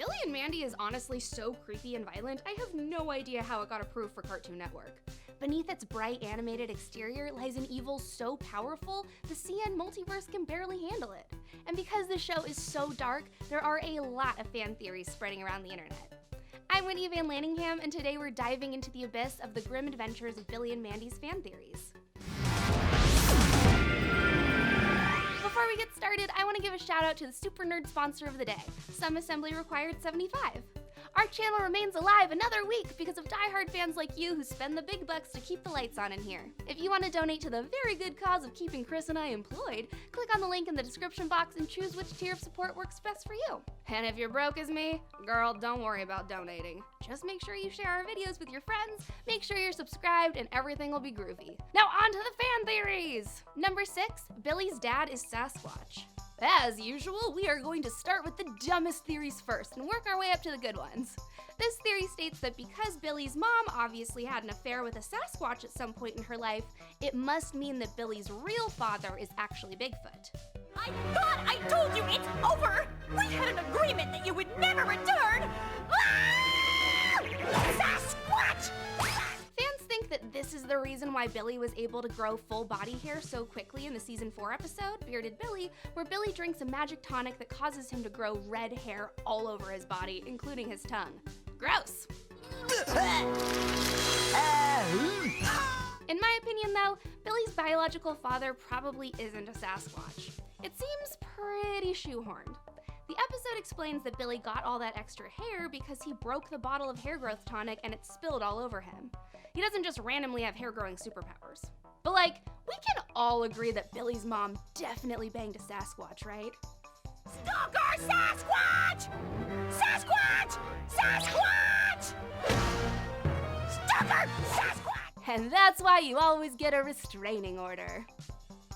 Billy and Mandy is honestly so creepy and violent, I have no idea how it got approved for Cartoon Network. Beneath its bright animated exterior lies an evil so powerful, the CN Multiverse can barely handle it. And because the show is so dark, there are a lot of fan theories spreading around the internet. I'm Whitney Van Laningham, and today we're diving into the abyss of the grim adventures of Billy and Mandy's fan theories. Before we get started, I want to give a shout out to the super nerd sponsor of the day, Some Assembly Required 75. Our channel remains alive another week because of diehard fans like you who spend the big bucks to keep the lights on in here. If you want to donate to the very good cause of keeping Chris and I employed, click on the link in the description box and choose which tier of support works best for you. And if you're broke as me, girl, don't worry about donating. Just make sure you share our videos with your friends, make sure you're subscribed, and everything will be groovy. Now on to the fan theories! Number 6, Billy's dad is Sasquatch. As usual, we are going to start with the dumbest theories first and work our way up to the good ones. This theory states that because Billy's mom obviously had an affair with a Sasquatch at some point in her life, it must mean that Billy's real father is actually Bigfoot. I thought I told you it's over! We had an agreement that you would never return! Ah! Sasquatch! Fans think that this is the reason why Billy was able to grow full body hair so quickly in the season 4 episode, Bearded Billy, where Billy drinks a magic tonic that causes him to grow red hair all over his body, including his tongue. Gross! In my opinion though, Billy's biological father probably isn't a Sasquatch. It seems pretty shoehorned. The episode explains that Billy got all that extra hair because he broke the bottle of hair growth tonic and it spilled all over him. He doesn't just randomly have hair growing superpowers. But like, we can all agree that Billy's mom definitely banged a Sasquatch, right? Stalker Sasquatch! Sasquatch! Sasquatch! Stalker Sasquatch! And that's why you always get a restraining order.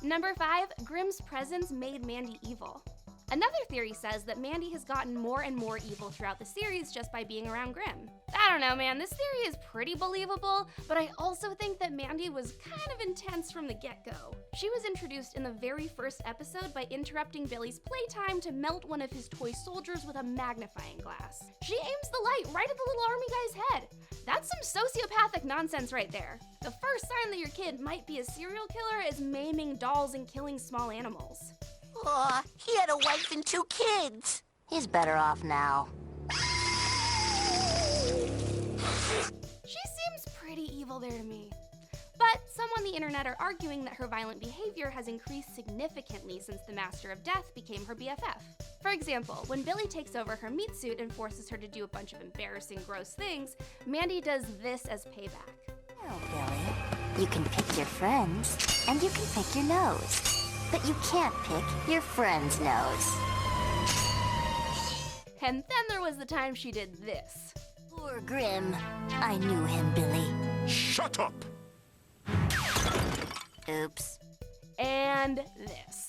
Number 5, Grimm's presence made Mandy evil. Another theory says that Mandy has gotten more and more evil throughout the series just by being around Grimm. I don't know, man, this theory is pretty believable, but I also think that Mandy was kind of intense from the get-go. She was introduced in the very first episode by interrupting Billy's playtime to melt one of his toy soldiers with a magnifying glass. She aims the light right at the little army guy's head. That's some sociopathic nonsense right there. The first sign that your kid might be a serial killer is maiming dolls and killing small animals. Aw, he had a wife and 2 kids. He's better off now. She seems pretty evil there to me. But some on the internet are arguing that her violent behavior has increased significantly since the Master of Death became her BFF. For example, when Billy takes over her meat suit and forces her to do a bunch of embarrassing, gross things, Mandy does this as payback. Oh, Billy, you can pick your friends, and you can pick your nose. But you can't pick your friend's nose. And then there was the time she did this. Poor Grimm. I knew him, Billy. Shut up! Oops. And this.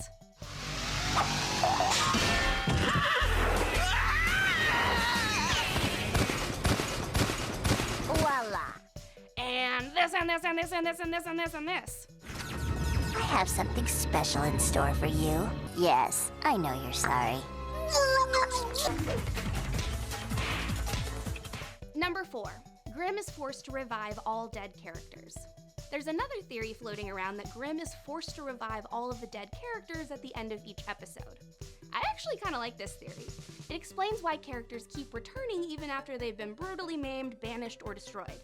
Voila. And this, and this, and this, and this, and this, and this, and this. I have something special in store for you. Yes, I know you're sorry. Number 4, Grimm is forced to revive all dead characters. There's another theory floating around that Grimm is forced to revive all of the dead characters at the end of each episode. I actually kind of like this theory. It explains why characters keep returning even after they've been brutally maimed, banished, or destroyed.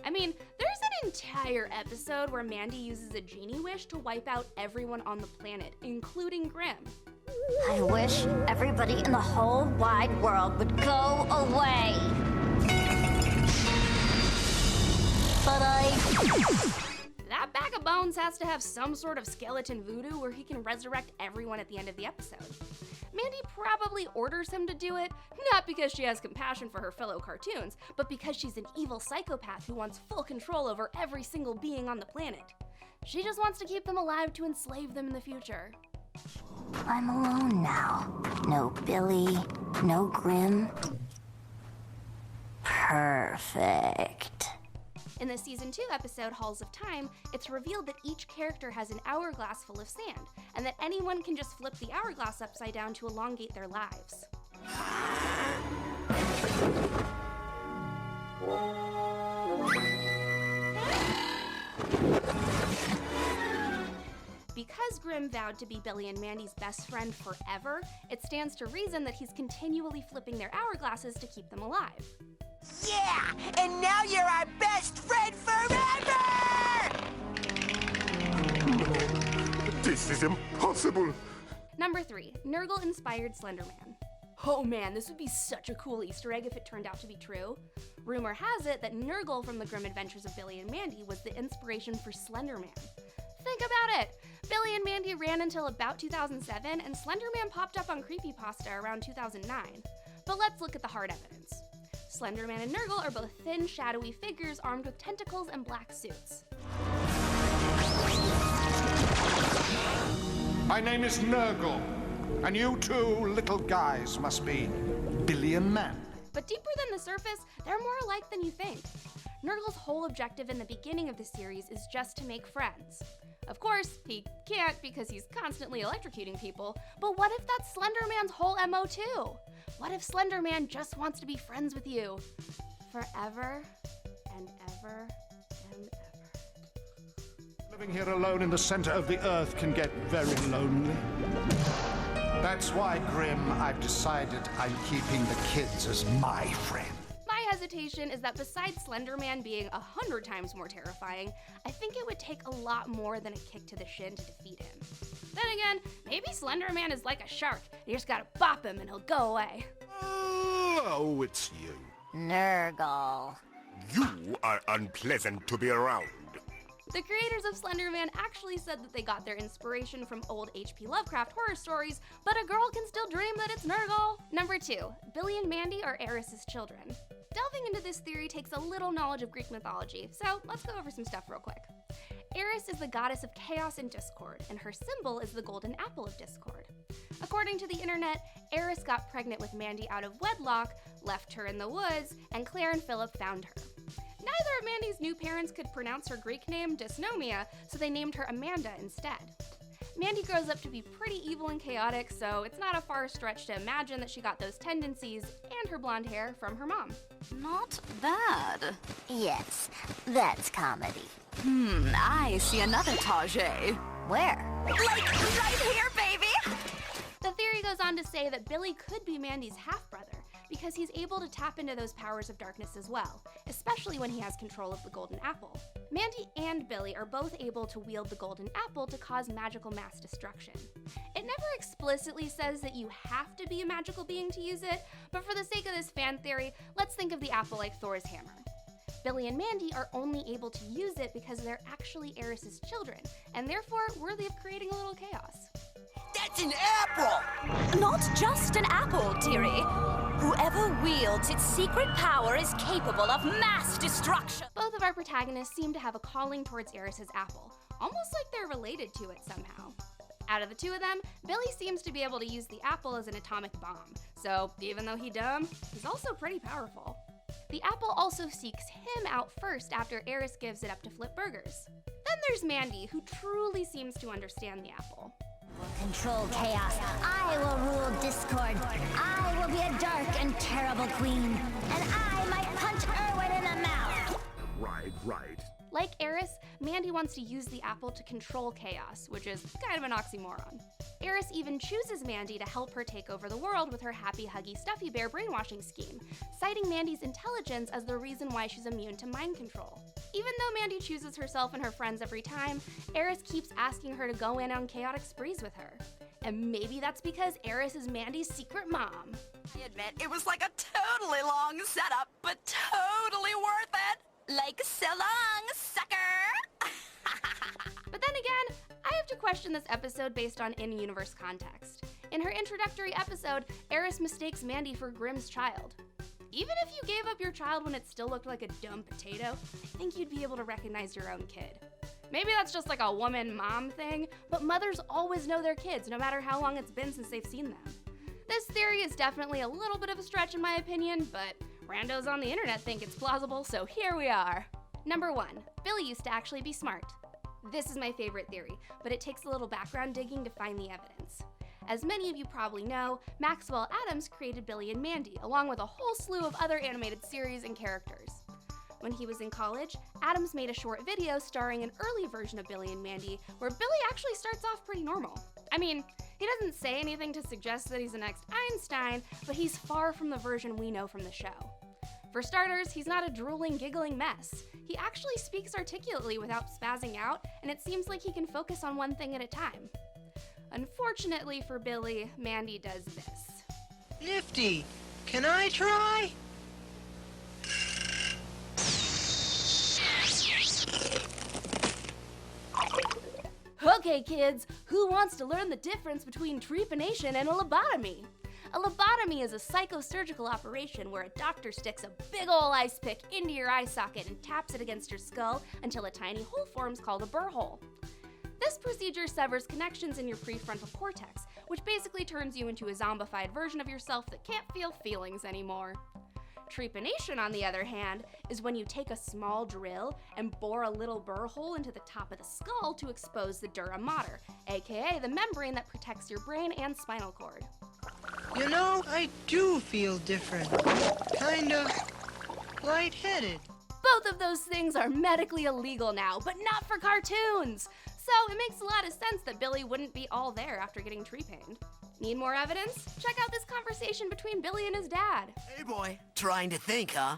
I mean, there's an entire episode where Mandy uses a genie wish to wipe out everyone on the planet, including Grimm. I wish everybody in the whole wide world would go away. But That bag of bones has to have some sort of skeleton voodoo where he can resurrect everyone at the end of the episode. Mandy probably orders him to do it, not because she has compassion for her fellow cartoons, but because she's an evil psychopath who wants full control over every single being on the planet. She just wants to keep them alive to enslave them in the future. I'm alone now. No Billy, no Grimm. Perfect. In the Season 2 episode, Halls of Time, it's revealed that each character has an hourglass full of sand, and that anyone can just flip the hourglass upside down to elongate their lives. Because Grimm vowed to be Billy and Mandy's best friend forever, it stands to reason that he's continually flipping their hourglasses to keep them alive. Yeah! And now you're our best friend forever! This is impossible! Number 3, Nergal-inspired Slender Man. Oh man, this would be such a cool Easter egg if it turned out to be true. Rumor has it that Nergal from the Grim Adventures of Billy and Mandy was the inspiration for Slender Man. Think about it! Billy and Mandy ran until about 2007, and Slender Man popped up on Creepypasta around 2009. But let's look at the hard evidence. Slender Man and Nergal are both thin, shadowy figures armed with tentacles and black suits. My name is Nergal, and you two little guys must be Billy and Mandy. But deeper than the surface, they're more alike than you think. Nergal's whole objective in the beginning of the series is just to make friends. Of course, he can't because he's constantly electrocuting people, but what if that's Slender Man's whole MO too? What if Slender Man just wants to be friends with you? Forever and ever and ever. Living here alone in the center of the earth can get very lonely. That's why, Grimm, I've decided I'm keeping the kids as my friends. My hesitation is that besides Slender Man being 100 times more terrifying, I think it would take a lot more than a kick to the shin to defeat him. Then again, maybe Slender Man is like a shark. You just gotta bop him and he'll go away. Oh, it's you. Nergal. You are unpleasant to be around. The creators of Slender Man actually said that they got their inspiration from old H.P. Lovecraft horror stories, but a girl can still dream that it's Nergal. Number 2, Billy and Mandy are Eris's children. Delving into this theory takes a little knowledge of Greek mythology, so let's go over some stuff real quick. Eris is the goddess of chaos and discord, and her symbol is the golden apple of discord. According to the internet, Eris got pregnant with Mandy out of wedlock, left her in the woods, and Claire and Philip found her. Neither of Mandy's new parents could pronounce her Greek name, Dysnomia, so they named her Amanda instead. Mandy grows up to be pretty evil and chaotic, so it's not a far stretch to imagine that she got those tendencies and her blonde hair from her mom. Not bad. Yes, that's comedy. I see another Tajay. Where? Like, right here, baby! The theory goes on to say that Billy could be Mandy's half-brother, because he's able to tap into those powers of darkness as well, especially when he has control of the golden apple. Mandy and Billy are both able to wield the golden apple to cause magical mass destruction. It never explicitly says that you have to be a magical being to use it, but for the sake of this fan theory, let's think of the apple like Thor's hammer. Billy and Mandy are only able to use it because they're actually Eris's children, and therefore worthy of creating a little chaos. That's an apple! Not just an apple, dearie. Whoever wields its secret power is capable of mass destruction. Both of our protagonists seem to have a calling towards Eris's apple, almost like they're related to it somehow. Out of the two of them, Billy seems to be able to use the apple as an atomic bomb, so even though he's dumb, he's also pretty powerful. The apple also seeks him out first after Eris gives it up to flip burgers. Then there's Mandy, who truly seems to understand the apple. Control chaos. I will rule discord. I will be a dark and terrible queen. And I might punch Erwin in the mouth. Right. Like Eris, Mandy wants to use the apple to control chaos, which is kind of an oxymoron. Eris even chooses Mandy to help her take over the world with her happy, huggy, stuffy bear brainwashing scheme, citing Mandy's intelligence as the reason why she's immune to mind control. Even though Mandy chooses herself and her friends every time, Eris keeps asking her to go in on chaotic sprees with her. And maybe that's because Eris is Mandy's secret mom. I admit, it was like a totally long setup, but totally worth it. Like, so long, sucker! But then again, I have to question this episode based on in-universe context. In her introductory episode, Eris mistakes Mandy for Grimm's child. Even if you gave up your child when it still looked like a dumb potato, I think you'd be able to recognize your own kid. Maybe that's just like a woman-mom thing, but mothers always know their kids, no matter how long it's been since they've seen them. This theory is definitely a little bit of a stretch in my opinion, but randos on the internet think it's plausible, so here we are. Number 1, Billy used to actually be smart. This is my favorite theory, but it takes a little background digging to find the evidence. As many of you probably know, Maxwell Adams created Billy and Mandy, along with a whole slew of other animated series and characters. When he was in college, Adams made a short video starring an early version of Billy and Mandy, where Billy actually starts off pretty normal. I mean, he doesn't say anything to suggest that he's the next Einstein, but he's far from the version we know from the show. For starters, he's not a drooling, giggling mess. He actually speaks articulately without spazzing out, and it seems like he can focus on one thing at a time. Unfortunately for Billy, Mandy does this. Nifty. Can I try? Okay, kids, who wants to learn the difference between trepanation and a lobotomy? A lobotomy is a psychosurgical operation where a doctor sticks a big ol' ice pick into your eye socket and taps it against your skull until a tiny hole forms called a burr hole. This procedure severs connections in your prefrontal cortex, which basically turns you into a zombified version of yourself that can't feel feelings anymore. Trepanation, on the other hand, is when you take a small drill and bore a little burr hole into the top of the skull to expose the dura mater, aka the membrane that protects your brain and spinal cord. You know, I do feel different. Kind of lightheaded. Both of those things are medically illegal now, but not for cartoons! So it makes a lot of sense that Billy wouldn't be all there after getting trepaned. Need more evidence? Check out this conversation between Billy and his dad. Hey, boy. Trying to think, huh?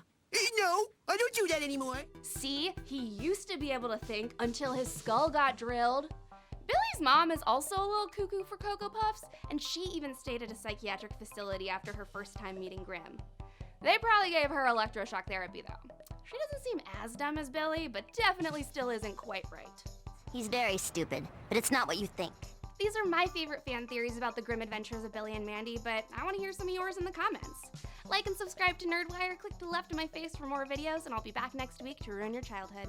No, I don't do that anymore. See, he used to be able to think until his skull got drilled. Billy's mom is also a little cuckoo for Cocoa Puffs, and she even stayed at a psychiatric facility after her first time meeting Grimm. They probably gave her electroshock therapy, though. She doesn't seem as dumb as Billy, but definitely still isn't quite right. He's very stupid, but it's not what you think. These are my favorite fan theories about the grim adventures of Billy and Mandy, but I want to hear some of yours in the comments. Like and subscribe to NerdWire, click to the left of my face for more videos, and I'll be back next week to ruin your childhood.